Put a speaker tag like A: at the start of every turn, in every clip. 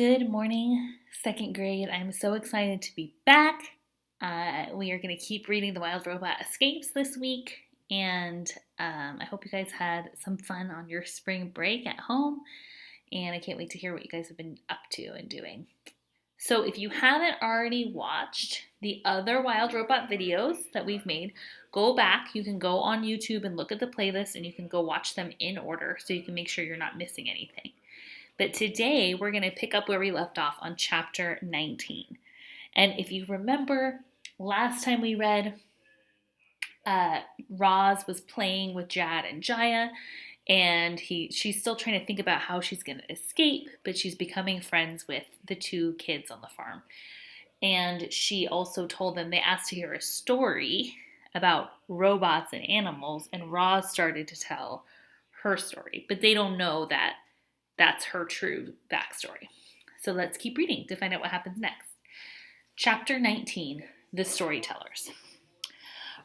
A: Good morning, second grade. I'm so excited to be back. We are going to keep reading The Wild Robot Escapes this week, and I hope you guys had some fun on your spring break at home, and I can't wait to hear what you guys have been up to and doing. So if you haven't already watched the other Wild Robot videos that we've made, go back. You can go on YouTube and look at the playlist, and you can go watch them in order so you can make sure you're not missing anything. But today we're going to pick up where we left off on chapter 19. And if you remember, last time we read, Roz was playing with Jad and Jaya, and she's still trying to think about how she's going to escape, but she's becoming friends with the two kids on the farm. And she also told them, they asked to hear a story about robots and animals, and Roz started to tell her story, but they don't know that that's her true backstory. So let's keep reading to find out what happens next. Chapter 19, The Storytellers.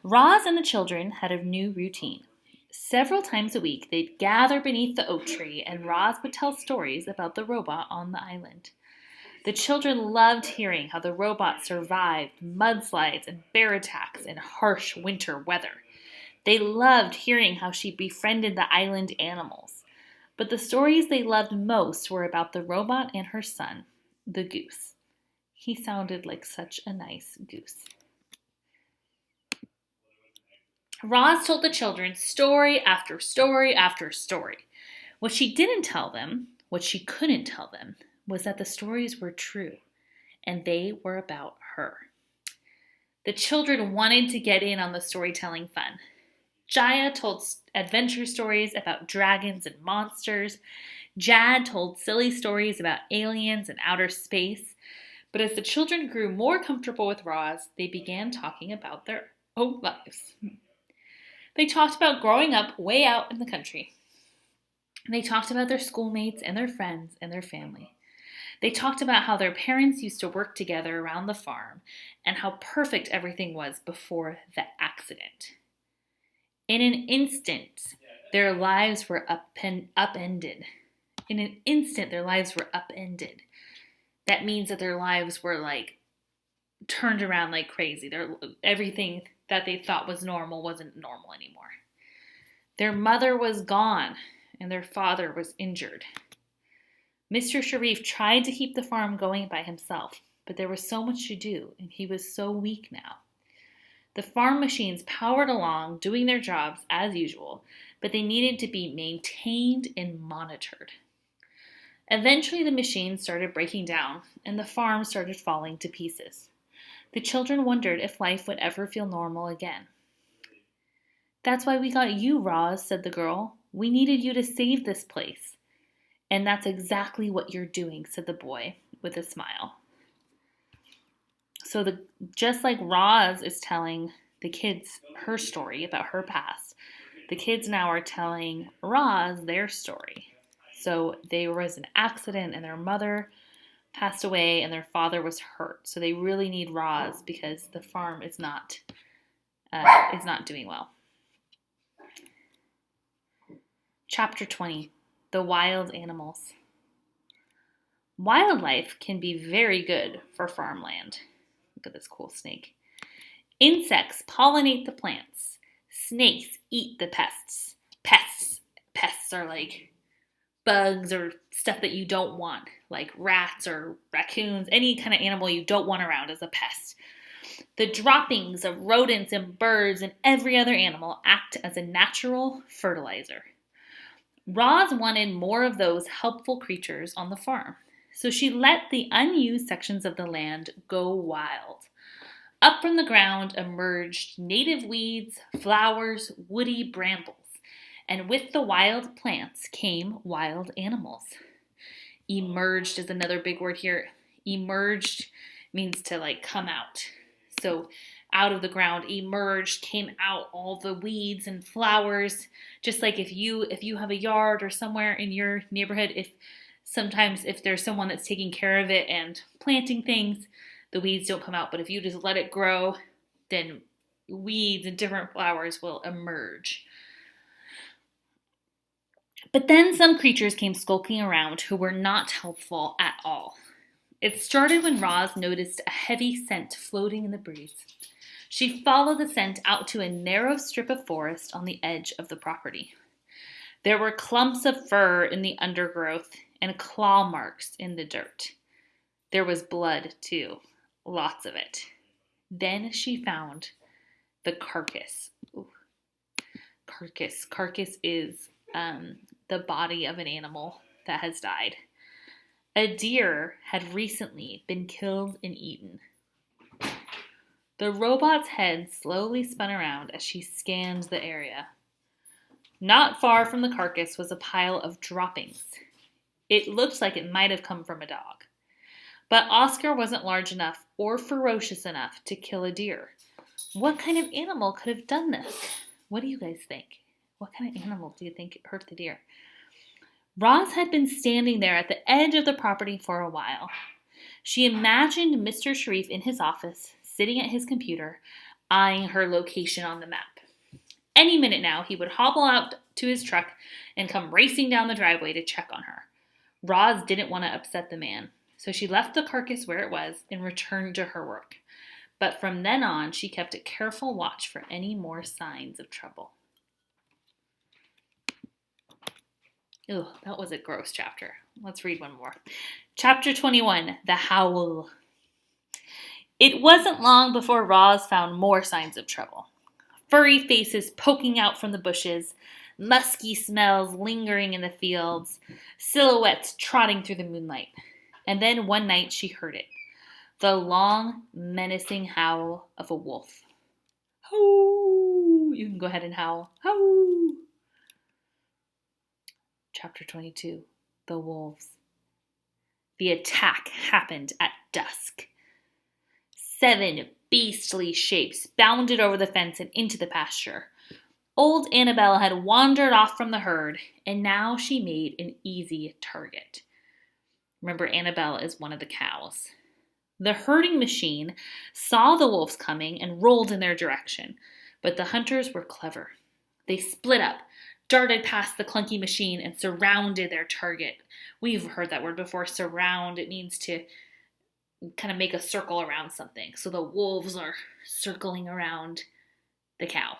A: Roz and the children had a new routine. Several times a week, they'd gather beneath the oak tree, and Roz would tell stories about the robot on the island. The children loved hearing how the robot survived mudslides and bear attacks in harsh winter weather. They loved hearing how she befriended the island animals. But the stories they loved most were about the robot and her son, the goose. He sounded like such a nice goose. Roz told the children story after story after story. What she didn't tell them, what she couldn't tell them, was that the stories were true, and they were about her. The children wanted to get in on the storytelling fun. Jaya told adventure stories about dragons and monsters. Jad told silly stories about aliens and outer space. But as the children grew more comfortable with Roz, they began talking about their own lives. They talked about growing up way out in the country. They talked about their schoolmates and their friends and their family. They talked about how their parents used to work together around the farm and how perfect everything was before the accident. In an instant, their lives were upended. In an instant, their lives were upended. That means that their lives were turned around like crazy. Everything that they thought was normal wasn't normal anymore. Their mother was gone, and their father was injured. Mr. Sharif tried to keep the farm going by himself, but there was so much to do, and he was so weak now. The farm machines powered along, doing their jobs as usual, but they needed to be maintained and monitored. Eventually, the machines started breaking down, and the farm started falling to pieces. The children wondered if life would ever feel normal again. "That's why we got you, Roz," said the girl. "We needed you to save this place." "And that's exactly what you're doing," said the boy with a smile. So just like Roz is telling the kids her story about her past, the kids now are telling Roz their story. So there was an accident and their mother passed away and their father was hurt. So they really need Roz because the farm is not doing well. Chapter 20, The Wild Animals. Wildlife can be very good for farmland. Look at this cool snake. Insects pollinate the plants. Snakes eat the pests. Pests are like bugs or stuff that you don't want, like rats or raccoons, any kind of animal you don't want around as a pest. The droppings of rodents and birds and every other animal act as a natural fertilizer. Roz wanted more of those helpful creatures on the farm, so she let the unused sections of the land go wild. Up from the ground emerged native weeds, flowers, woody brambles, and with the wild plants came wild animals. Emerged is another big word here. Emerged means to come out. So out of the ground emerged, came out all the weeds and flowers. Just like if you have a yard or somewhere in your neighborhood, if there's someone that's taking care of it and planting things, the weeds don't come out. But if you just let it grow, then weeds and different flowers will emerge. But then some creatures came skulking around who were not helpful at all. It started when Roz noticed a heavy scent floating in the breeze. She followed the scent out to a narrow strip of forest on the edge of the property. There were clumps of fur in the undergrowth and claw marks in the dirt. There was blood, too, lots of it. Then she found the carcass. Ooh. Carcass is the body of an animal that has died. A deer had recently been killed and eaten. The robot's head slowly spun around as she scanned the area. Not far from the carcass was a pile of droppings. It looked like it might have come from a dog. But Oscar wasn't large enough or ferocious enough to kill a deer. What kind of animal could have done this? What do you guys think? What kind of animal do you think hurt the deer? Roz had been standing there at the edge of the property for a while. She imagined Mr. Sharif in his office, sitting at his computer, eyeing her location on the map. Any minute now, he would hobble out to his truck and come racing down the driveway to check on her. Roz didn't want to upset the man, so she left the carcass where it was and returned to her work. But from then on, she kept a careful watch for any more signs of trouble. Ugh, that was a gross chapter. Let's read one more. Chapter 21, The Howl. It wasn't long before Roz found more signs of trouble. Furry faces poking out from the bushes, musky smells lingering in the fields, silhouettes trotting through the moonlight. And then one night she heard it. The long, menacing howl of a wolf. Howl! You can go ahead and howl. Howl! Chapter 22, The Wolves. The attack happened at dusk. 7 beastly shapes bounded over the fence and into the pasture. Old Annabelle had wandered off from the herd, and now she made an easy target. Remember, Annabelle is one of the cows. The herding machine saw the wolves coming and rolled in their direction, but the hunters were clever. They split up, darted past the clunky machine, and surrounded their target. We've heard that word before, surround. It means to kind of make a circle around something. So the wolves are circling around the cow.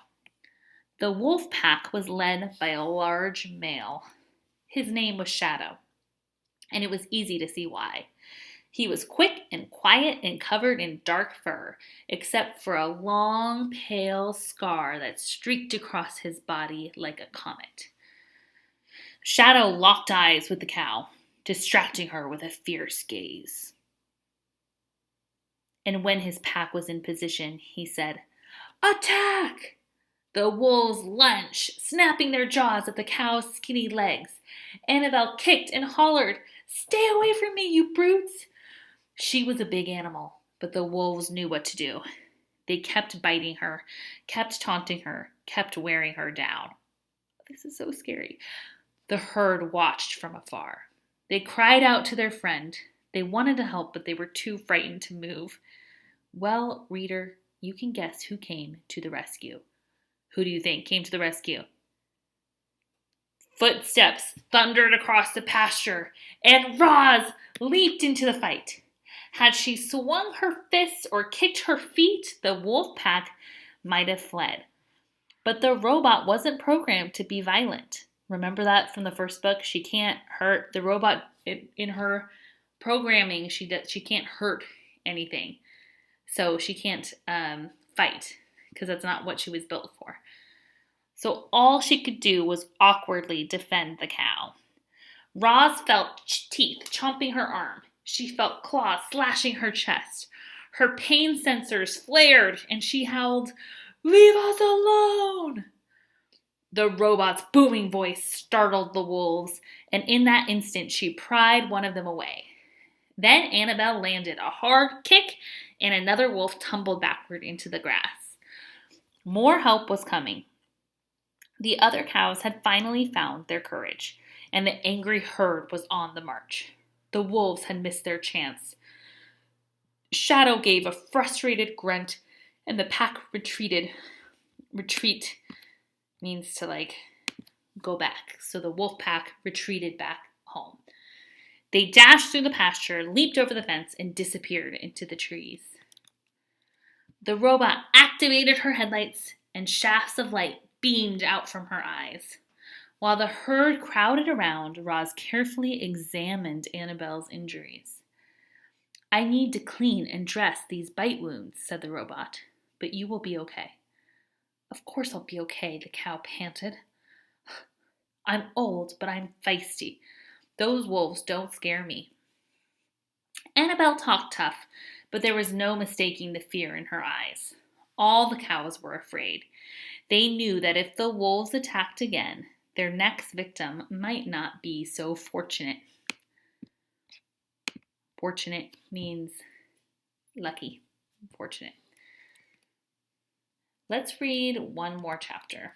A: The wolf pack was led by a large male. His name was Shadow, and it was easy to see why. He was quick and quiet and covered in dark fur, except for a long, pale scar that streaked across his body like a comet. Shadow locked eyes with the cow, distracting her with a fierce gaze. And when his pack was in position, he said, "Attack!" The wolves lunged, snapping their jaws at the cow's skinny legs. Annabelle kicked and hollered, "Stay away from me, you brutes!" She was a big animal, but the wolves knew what to do. They kept biting her, kept taunting her, kept wearing her down. This is so scary. The herd watched from afar. They cried out to their friend. They wanted to help, but they were too frightened to move. Well, reader, you can guess who came to the rescue. Who do you think came to the rescue? Footsteps thundered across the pasture, and Roz leaped into the fight. Had she swung her fists or kicked her feet, the wolf pack might have fled. But the robot wasn't programmed to be violent. Remember that from the first book? She can't hurt. The robot, in her programming, she can't hurt anything. So she can't fight, because that's not what she was built for. So all she could do was awkwardly defend the cow. Roz felt teeth chomping her arm. She felt claws slashing her chest. Her pain sensors flared, and she howled, "Leave us alone!" The robot's booming voice startled the wolves, and in that instant she pried one of them away. Then Annabelle landed a hard kick, and another wolf tumbled backward into the grass. More help was coming. The other cows had finally found their courage, and the angry herd was on the march. The wolves had missed their chance. Shadow gave a frustrated grunt, and the pack retreated. Retreat means to go back. So the wolf pack retreated back home. They dashed through the pasture, leaped over the fence, and disappeared into the trees. The robot activated her headlights, and shafts of light beamed out from her eyes. While the herd crowded around, Roz carefully examined Annabelle's injuries. I need to clean and dress these bite wounds, said the robot, but you will be okay. Of course I'll be okay, the cow panted. I'm old, but I'm feisty. Those wolves don't scare me. Annabelle talked tough, but there was no mistaking the fear in her eyes. All the cows were afraid. They knew that if the wolves attacked again, their next victim might not be so fortunate. Fortunate means lucky, fortunate. Let's read one more chapter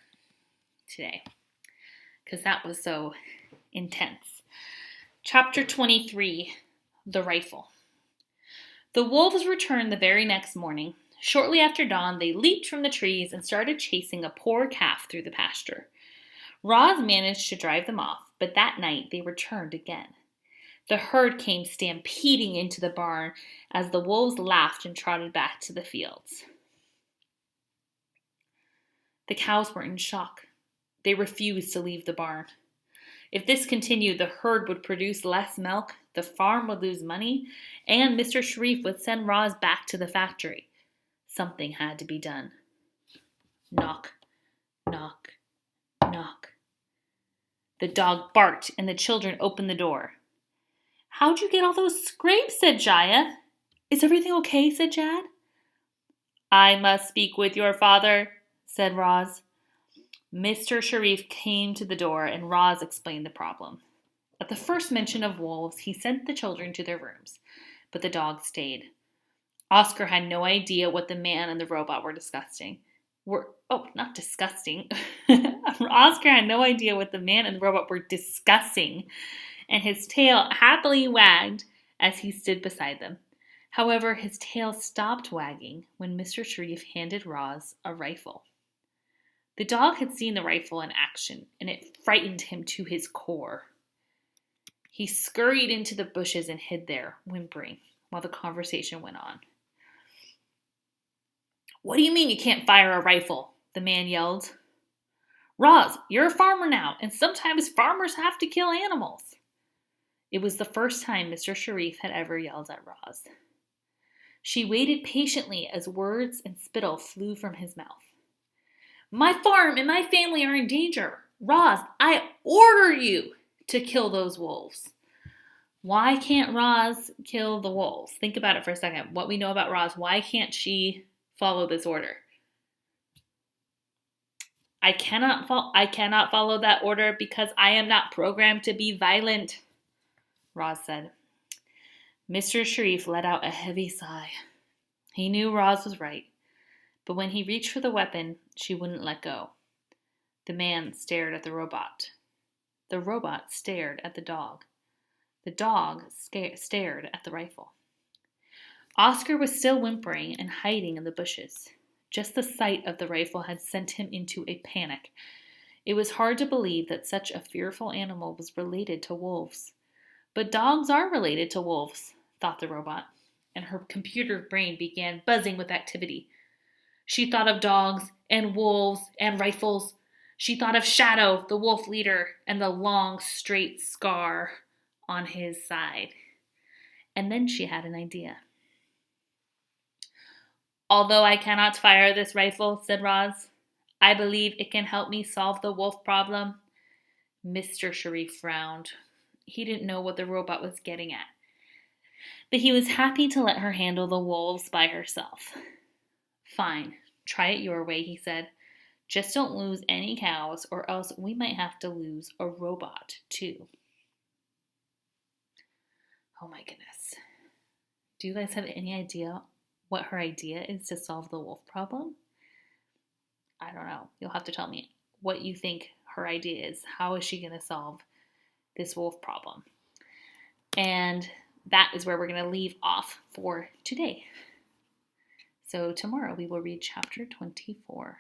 A: today, because that was so intense. Chapter 23, The Rifle. The wolves returned the very next morning. Shortly after dawn, they leaped from the trees and started chasing a poor calf through the pasture. Roz managed to drive them off, but that night they returned again. The herd came stampeding into the barn as the wolves laughed and trotted back to the fields. The cows were in shock. They refused to leave the barn. If this continued, the herd would produce less milk, the farm would lose money, and Mr. Sharif would send Roz back to the factory. Something had to be done. Knock, knock, knock. The dog barked, and the children opened the door. How'd you get all those scrapes? Said Jaya. Is everything okay? Said Jad. I must speak with your father, said Roz. Mr. Sharif came to the door, and Roz explained the problem. At the first mention of wolves, he sent the children to their rooms, but the dog stayed. Oscar had no idea what the man and the robot were discussing. Not disgusting. Oscar had no idea what the man and the robot were discussing, and his tail happily wagged as he stood beside them. However, his tail stopped wagging when Mr. Sharif handed Roz a rifle. The dog had seen the rifle in action, and it frightened him to his core. He scurried into the bushes and hid there, whimpering, while the conversation went on. What do you mean you can't fire a rifle? The man yelled. Roz, you're a farmer now, and sometimes farmers have to kill animals. It was the first time Mr. Sharif had ever yelled at Roz. She waited patiently as words and spittle flew from his mouth. My farm and my family are in danger. Roz, I order you to kill those wolves. Why can't Roz kill the wolves? Think about it for a second. What we know about Roz, why can't she follow this order? I cannot follow that order because I am not programmed to be violent, Roz said. Mr. Sharif let out a heavy sigh. He knew Roz was right, but when he reached for the weapon, she wouldn't let go. The man stared at the robot. The robot stared at the dog. The dog stared at the rifle. Oscar was still whimpering and hiding in the bushes. Just the sight of the rifle had sent him into a panic. It was hard to believe that such a fearful animal was related to wolves. But dogs are related to wolves, thought the robot, and her computer brain began buzzing with activity. She thought of dogs and wolves and rifles. She thought of Shadow, the wolf leader, and the long, straight scar on his side. And then she had an idea. Although I cannot fire this rifle, said Roz, I believe it can help me solve the wolf problem. Mr. Sharif frowned. He didn't know what the robot was getting at, but he was happy to let her handle the wolves by herself. Fine, try it your way, he said. Just don't lose any cows, or else we might have to lose a robot, too. Oh my goodness. Do you guys have any idea what her idea is to solve the wolf problem? I don't know. You'll have to tell me what you think her idea is. How is she going to solve this wolf problem? And that is where we're going to leave off for today. So tomorrow we will read chapter 24.